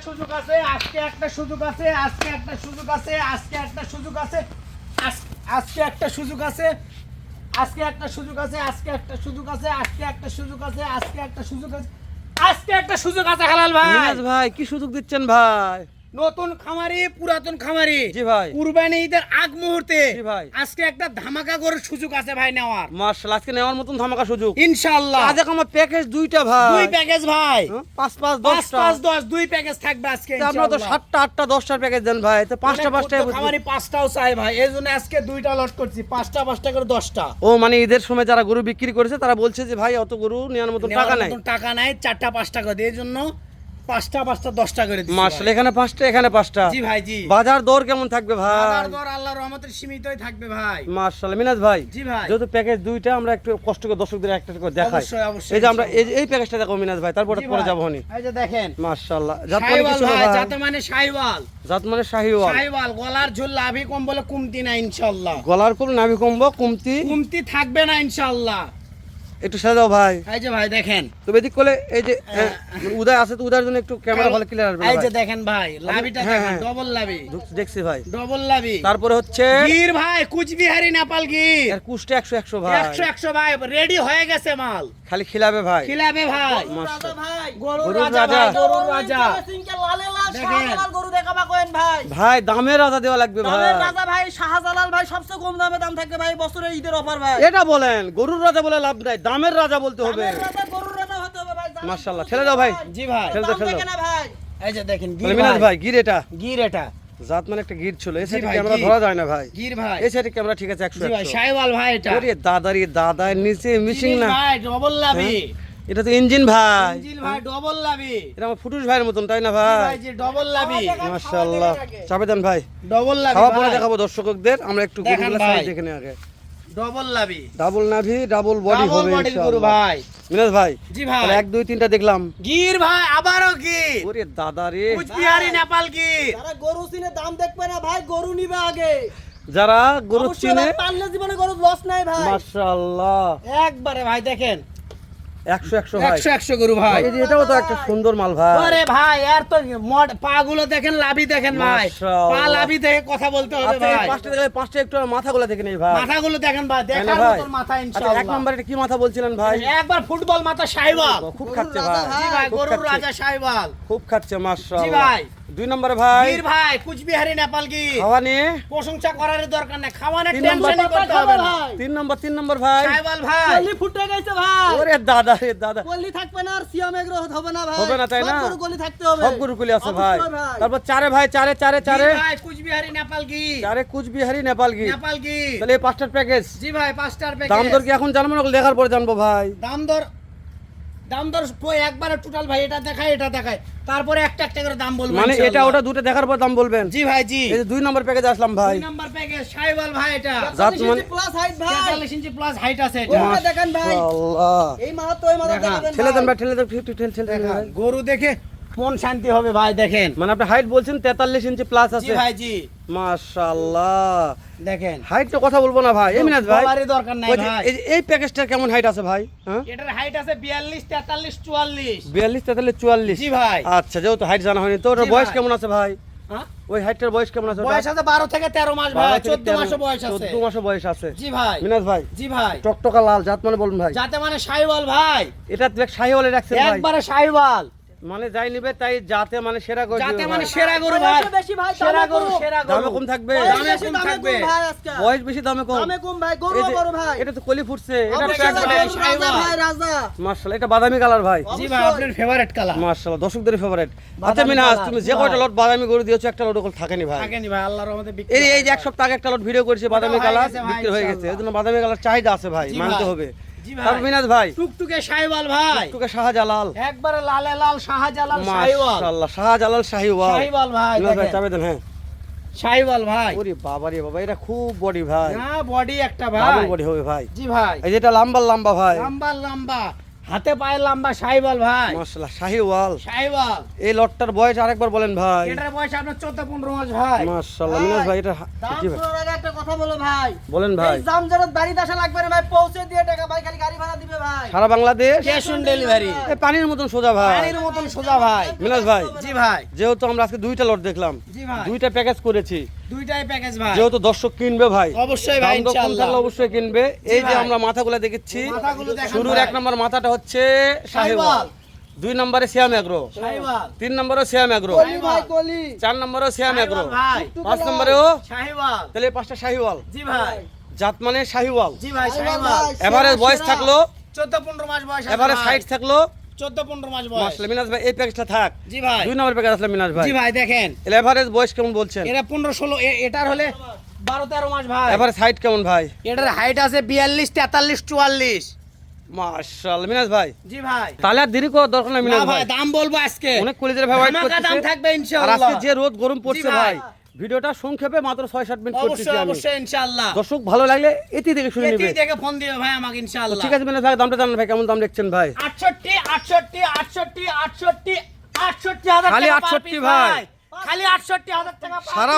সুযোগ আছে, আজকে একটা সুযোগ আছে, আজকে একটা সুযোগ আছে, আজকে একটা সুযোগ আছে, আজকে একটা সুযোগ আছে, আজকে একটা সুযোগ আছে, আজকে একটা সুযোগ আছে, আজকে একটা সুযোগ আছে, আজকে একটা সুযোগ আছে, আজকে একটা সুযোগ আছে হালাল ভাই। মিনাজ ভাই কি সুযোগ দিচ্ছেন ভাই? নতুন খামারি পুরাতন খামারি জি ভাই। কুরবানি ঈদের আগ মুহূর্তে জি ভাই। আজকে একটা ধামাকা করার সুযোগ আছে ভাই নেওয়ার মাশাআল্লাহ, আজকে নেওয়ার মতন ধামাকা সুযোগ ইনশাআল্লাহ। আজ আমার প্যাকেজ দুইটা ভাই, দুই প্যাকেজ ভাই, 5-5-10 দুই প্যাকেজ থাকবে আজকে আপনারা তো 7টা 8টা 10টার প্যাকেজ দেন ভাই, তো 5টা খামারি 5টাও চাই ভাই, এইজন্য আজকে দুইটা লট করছি, 5টা করে 10টা। ও মানে ঈদের সময় যারা গরু বিক্রি করেছে তারা বলছে যে ভাই অত গরু নেওয়ার মতন টাকা নাই, টাকা নাই, 4টা 5টা করে দিয়ে, এইজন্য 5টা 10টা করে দিচ্ছি। মাশাআল্লাহ, এখানে 5টা এখানে 5টা। জি ভাই জি। বাজার দর কেমন থাকবে ভাই? বাজার দর আল্লাহর রহমতে সীমিতই থাকবে ভাই। মাশাআল্লাহ মিনাজ ভাই, জি ভাই। যেহেতু প্যাকেজ দুইটা আমরা একটু কষ্ট করে দর্শকদের একটা করে দেখাই। অবশ্যই অবশ্যই। এই যে আমরা এই প্যাকেজটা দেখো মিনাজ ভাই, তারপরে পরে যাবো হনি। এই যে দেখেন মাশাআল্লাহ, জাত মানে শাহিওয়াল কিছু না ভাই, ভাই, যাতে মানে শাহিওয়াল, জাত মানে শাহিওয়াল। শাহিওয়াল গলার ঝোল লাভি কম বলে কমতি না ইনশাআল্লাহ, গলার কম নাভি কমবো কমতি কমতি থাকবে না ইনশাআল্লাহ। একটু সাজা দাও ভাই। এই যে ভাই দেখেন, তো এদিক কোলে এই যে উদয় আছে, তো উদয়ের জন্য একটু ক্যামেরা ভালো ক্লিয়ার আসবে এই যে ভাই। দেখেন ভাই লাভিটা হ্যাঁ, দেখেন, হ্যাঁ। ডবল লাভি, দেখছি ভাই। ডবল লাভি। তারপরে হচ্ছে গির ভাই, কুচবিহারি নেপাল গির, এর কুষ্টে 100 ভাই, 100 ভাই, রেডি হয়ে গেছে মাল, খালি খিলাবে ভাই। খিলাবে ভাই। মাশাআল্লাহ। গরুর গরুর রাজা রাজা। ভাই, গরুর রাজা। দেখেন। গরু দেখাবা কোয়েন ভাই, ভাই দামের রাজা দেওয়া লাগবে ভাই। দামের রাজা ভাই, শাহজালাল ভাই সবচেয়ে কম দামে দাম থাকবে ভাই, বছরের ঈদের অফার ভাই। এটা বলেন, গরুর রাজা বলে লাভ নাই, দামের রাজা বলতে হবে। দামের রাজা, গরুর রাজা হতে হবে ভাই। দামের মাশাআল্লাহ, গরু ঠেলে দাও ভাই। জি ভাই। ঠেলে দাও, দাম ঠেলে দেখে দাও। না ভাই। এই যে দেখেন তাহলে গির মিনাজ ভাই, ভাই গির এটা গির এটা, জাত মানে একটা গির ছিল, এই জি সাইডে ভাই, ক্যামেরা গির। ধরা যায় না ভাই। গির ভাই, এই সাইডে ক্যামেরা ঠিক আছে, জি ভাই, 100। শাহিওয়াল ভাই এটা। ওরে দাদারি দাদার নিচে মিশিং জিনিস না, ভাই, ডবল লাভি। এটা তো ইঞ্জিন ভাই। ইঞ্জিন ভাই, ডবল লাভি। এটা আমার ফুটুস ভাইয়ের মতন, তাই না জি ভাই? ভাই জি, ডবল লাভি, মাশাআল্লাহ, চাপে দেন ভাই। ডবল লাভি খাওয়া পরে ভাই, দেখাবো দর্শকদের, আমরা একটু দেখান গরুগুলো ভাই। সাইজ দেখে নিই আগে। ডবল লাভি, ডাবল নাভি ডাবল বডি ডাবল হবে বডির গরু ইনশাআল্লাহ। ভাই। মিনাজ ভাই, জি ভাই। তাহলে 1 2 3টা দেখলাম। গির ভাই, আবারও গির, ওরে দাদারে, কুচবিহারি নেপাল গির। যারা গরু চিনে দাম দেখবে না ভাই, গরু নিবে আগে। যারা গরু অবশ্যই চিনে, ভাই, পারলে জীবনে গরু লস নাই ভাই। মাশাআল্লাহ, একবারে ভাই দেখেন, 100 ভাই। 100 গরু ভাই। এই যে এটাও তো একটা সুন্দর মাল ভাই। আরে ভাই আর তো পা গুলো দেখেন, লাভি দেখেন ভাই, মাশাআল্লাহ। পা লাভি দেখে কথা বলতে হবে আচ্ছা, এই ভাই। 5টা দেখলে 5টা একটু মাথাগুলো দেখে নেই ভাই। মাথাগুলো দেখেন ভাই, তাই না দেখার ভাই? মতন মাথা আচ্ছা, 1 ইনশাআল্লাহ। নম্বরে এটা কি মাথা বলছিলেন ভাই? একবার ফুটবল মাথা শাহিওয়াল। খুব গরুর খাচ্ছে রাজা ভাই, জি ভাই, খুব গরুর খাচ্ছে। রাজা শাহিওয়াল। খুব খাচ্ছে জি মাশাআল্লাহ। ভাই। 2 নম্বরে ভাই গির ভাই, কুচবিহারি নেপাল গির। খাওয়া নিয়ে। প্রশংসা করার দরকার নেই, খাওয়ানোর 3 টেনশনই নম্বর করতে হবে না। ভাই। 3 নম্বর ভাই। শাহিওয়াল ভাই, গলি ফুটে গেছে ভাই। ওরে দাদা রে দাদা, গলি থাকবে না আর সিয়াম এগ্রো হবে না ভাই। হবে না, তাই না? সব গরু গলি থাকতে হবে। সব গরু কুলি আছে ভাই। অবশ্যই ভাই। তারপর 4 ভাই, 4 গির ভাই, কুচবিহারি নেপাল গির। 4 কুচবিহারি নেপাল গির। নেপাল গির। তাহলে এই 5টার প্যাকেজ জি ভাই, 5টার দাম প্যাকেজ। দর কি এখন জানবো না, দেখার পরে জানবো ভাই? দাম দর একবারে টোটাল ভাই, এটা দেখায় এটা দেখায়, তারপরে একটা একটা করে দাম বলবো মানে এটা ইনশাআল্লাহ। ওটা দুটো দেখার পর দাম বলবেন? জি ভাই জি। এই যে 2 নম্বর প্যাকেজ আসলাম ভাই। 2 নাম্বার প্যাকেজ শাহিওয়াল ভাই, এটা জাত 43 মানে- ইঞ্চি প্লাস হাইট ভাই। 43 ইঞ্চি প্লাস হাইট আছে এটা। গরুটা দেখেন ভাই। মাশাআল্লাহ, এই মাথা তো এই মাথা দেখা। দেখাবেন ঠেলে দেন ভাই। ভাই, ঠেলে দেন, একটু ঠেলে দেন ভাই। গরু দেখে মন শান্তি হবে ভাই, দেখেন। মানে আপনি হাইট বলছেন 43 ইঞ্চি প্লাস জি আছে। ভাই জি, মাশাআল্লাহ, দেখেন। হাইট তো কথা বলবো না ভাই। এই মিনাজ ভাই, বলারই দরকার নাই ওই যে ভাই। এই প্যাকেজটার কেমন হাইট আছে ভাই? হ্যাঁ, এটার হাইট আছে 42, 43, 44। 42 43 44। জি ভাই। আচ্ছা, যেহেতু হাইট জানা হয়নি তো, ওটার জি বয়স ভাই। কেমন আছে ভাই? হ্যাঁ? ওই হাইটটার বয়স কেমন আছে? বয়স আছে 12 থেকে 13 মাস ভাই, 14 মাসও বয়স আছে। 14 মাসও বয়স আছে। জি ভাই। মিনাজ ভাই, জি ভাই। টকটকা লাল জাত মানে বলুন ভাই। যাতে মানে শাহিওয়াল ভাই, এটা দেখ শাহিওয়ালে রাখছেন ভাই, একবারে শাহিওয়াল, মানে যাই নিবে তাই যাতে মানে সেরা গরু যাতে দিবে মানে ভাই। সেরা গরু ভাই, বয়সে বেশি ভাই, সেরা দামে গরু, কম। সেরা গরু। দামে কম থাকবে, বয়স দামে বেশি, কম দামে থাকবে। কম ভাই আজকে। বয়স বেশি দামে কম। দামে কম ভাই, গরু এই যে- বড় ভাই। এটা তো কলি ফুটছে, এটা অবশ্যই প্যাক ভাই, ভাই, গরুর রাজা শাহিওয়াল। ভাই, রাজা। মাশাআল্লাহ, এটা বাদামি কালার ভাই। জি ভাই, আপনার ফেভারিট কালার। মাশাআল্লাহ, দর্শকদের ফেভারিট। আচ্ছা বাদামি মিনাজ, কালার। তুমি যে জি কয়টা ভাই। লট বাদামি গরু দিয়েছো, একটা লট ওগুলো থাকেনি ভাই। থাকেনি ভাই, আল্লাহর রহমতে বিক্রি এই হয় এই যে এক ভাই। সপ্তাহ আগে একটা লট ভিডিও করেছে বাদামি হয়ে কালার, গেছে ভাই, বিক্রি হয়ে গেছে। ইনশাআল্লাহ। এজন্য বাদামি কালার চাহিদা আছে ভাই, জি মানতে ভাই। হবে। জি ভাই। তারপর মিনাজ ভাই, টুকটুকে শাহিওয়াল ভাই, টুকে শাহজালাল। একবারে লালে লাল শাহজালাল শাহিওয়াল। মাশাআল্লাহ, শাহজালাল শাহিওয়াল। শাহিওয়াল ভাই, মিনাজ ভাই দেখেন। চাবে দেন। হ্যাঁ, শাহিওয়াল ভাই। ওরে বাবা রে বাবা, এটা খুব বডি ভাই, না বডি একটা ডাবল ভাই। বডি হবে ভাই। জি ভাই। এই যেটা লম্বা লম্বা ভাই, লম্বা লম্বা, হাতে পায়ে লম্বা সাইবাল ভাই, মাশাআল্লাহ শাহিওয়াল। সাইবাল। এই লটটার বয়স আরেকবার বলেন ভাই। এটার বয়স আপনার 14-15 মাস ভাই। মাশাআল্লাহ মিনাজ ভাই এটা দাম জি ভাই শোনার আগে একটা কথা বলো ভাই, বলেন ভাই। এই দাম যারা বাড়িতে আসা লাগবে না ভাই, পৌঁছে দিয়ে টাকা ভাই, খালি গাড়ি ভাড়া দিবে ভাই। সারা বাংলাদেশ ক্যাশ অন ডেলিভারি। এই পানির মতন সোজা ভাই। পানির মতন সোজা ভাই। মিনাজ ভাই জি ভাই, যেহেতু আমরা আজকে দুইটা লট দেখলাম, জি ভাই, দুইটা প্যাকেজ করেছি, দুইটাই প্যাকেজ ভাই। যেহেতু দর্শক কিনবে ভাই, অবশ্যই ভাই, দাম দর কম ইনশাআল্লাহ। থাকলে অবশ্যই কিনবে। এই যে ভাই। আমরা মাথাগুলো দেখেছি, মাথাগুলো দেখান শুরুর ভাই। 1 নম্বর মাথাটা হচ্ছে সাহিওয়াল। শাহিওয়াল, 2 নম্বরে সিয়াম এগ্রো, সাহিওয়াল। 3 নম্বরে সিয়াম এগ্রো, কলি ভাই কলি, 4 নম্বরে সিয়াম এগ্রো, ভাই। 5 নম্বরেও সাহিওয়াল। তাহলে এই 5টা শাহিওয়াল। জি ভাই, জাত মানে শাহিওয়াল। জি ভাই, সাহিওয়াল। এভারেজ বয়স থাকলো, 14-15 মাস বয়স আছে এভারেজ ভাই। হাইট থাকলো। 14-15 মাস বয়স। মাশাআল্লাহ মিনাজ ভাই এই প্যাকেজটা থাক। জি ভাই, 2 নম্বর প্যাকেজ আসলে মিনাজ ভাই। জি ভাই দেখেন, এর এভারেজ বয়স কেমন বলছেন? এটা 15-16, এটার হলে 12-13 মাস ভাই। এভারেজ হাইট কেমন ভাই? এটার হাইট আছে 42, 43, 44। মাশাআল্লাহ মিনাজ ভাই জি ভাই। তাহলে আর দেরি করার দরকার নাই না মিনাজ ভাই, ভাই। দাম বলবো আজকে। অনেক কলিজের ভাই ওয়েট ধামাকা দাম করতেছে। থাকবে আর ইনশাআল্লাহ। আজকে যে রোদ গরম পড়ছে জি ভাই। ভাই, ভিডিওটা সংক্ষেপে মাত্র 6-7 মিনিট করতেছি অবশ্যই, আমি। অবশ্যই ইনশাআল্লাহ। দর্শক ভালো লাগলে এটি থেকে শুনে এটি নেবে। দেখে ফোন দিবে ভাই আমাকে তো ইনশাআল্লাহ। ঠিক আছে মিনাজ ভাই দামটা জানান ভাই, কেমন দাম দেখছেন ভাই? 68, 68, 68, 68, 68,000 খালি টাকা per 68 piece ভাই। খালি 68,000 টাকা সারা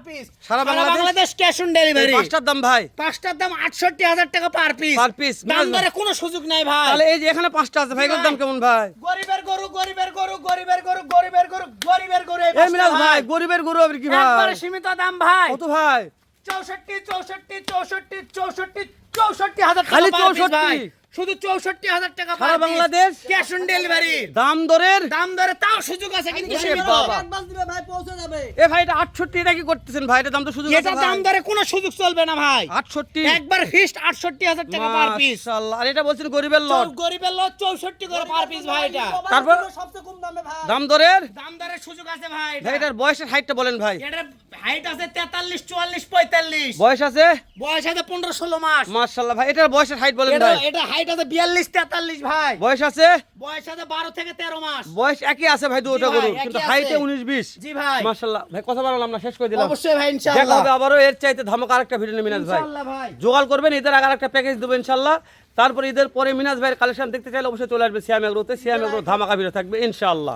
পিস। সারা বাংলাদেশ ক্যাশ অন ডেলিভারি। পাঁচটার দাম ভাই পাঁচটার দাম 68,000 টাকা পার পিস। Per piece, দাম মিনাজ ভাই। দরে কোনো সুযোগ নাই ভাই। তাহলে এই যে এখানে 5টা আছে ভাই, এগুলোর দাম কেমন ভাই? গরিবের গরু, গরিবের গরু, গরিবের গরু, গরিবের গরু, গরিবের গরু। এই এই মিনাজ পাঁচটা ভাই গরিবের গরু আবার কি ভাই? একবারে সীমিত দাম ভাই। কত ভাই? 64, 64, 64, 64, 64,000 টাকা খালি per piece 64? ভাই। শুধু 64,000 টাকা সারা বাংলাদেশ? Cash on delivery. দাম দরের দাম দরে তাও সুযোগ আছে কিন্তু এ সীমিত। বাবা। অ্যাডভান্স দিবে ভাই, পৌঁছে যাবে। এ ভাই এটা 68, এটা কি করতেছেন ভাই? এটা দাম তো সুযোগ আছে এটা ভাই। দাম দরে কোনো সুযোগ চলবে না ভাই। 68 একবার ফিক্সড 68,000 টাকা পার পিস। মাশাআল্লাহ। আর এটা বলছেন গরিবের লট, গরিবের লোক 64 করে পার পিস ভাই এটা। তারপর? সবচেয়ে কম দামে ভাই। দাম দরের দাম দরে সুযোগ আছে ভাই এটা। ভাই এটার বয়সের হাইটটা বলেন ভাই। এটার হাইট আছে 43, 44, 45। বয়স আছে বয়স আছে 15-16 মাস। মাশাআল্লাহ ভাই। এটার বয়সের হাইট বলেন এটা ভাই। এটা হাইট আছে 42, 43 ভাই। বয়স আছে বয়স আছে 12 থেকে 13 মাস। বয়স একই আছে ভাই দুটো জি ভাই, গরু, একই কিন্তু আছে। হাইটে 19-20। জি ভাই। মাশাআল্লাহ ভাই কথা বললাম না, শেষ করে দিলাম। অবশ্যই ভাই দেখা ইনশাআল্লাহ। হবে আবারও এর চাইতে ধামাকা আরেকটা ভিডিও নিয়ে মিনাজ ভাই। ইনশাআল্লাহ ভাই। জোগাড় করবেন, ঈদের আগে আরেকটা প্যাকেজ দেবো ইনশাআল্লাহ। তারপর ঈদের পরে মিনাজ ভাইয়ের কালেকশন দেখতে চাইলে অবশ্যই চলে আসবে সিয়াম এগ্রোতে। সিয়াম এগ্রো ধামাকা ভিডিও থাকবে ইনশাআল্লাহ।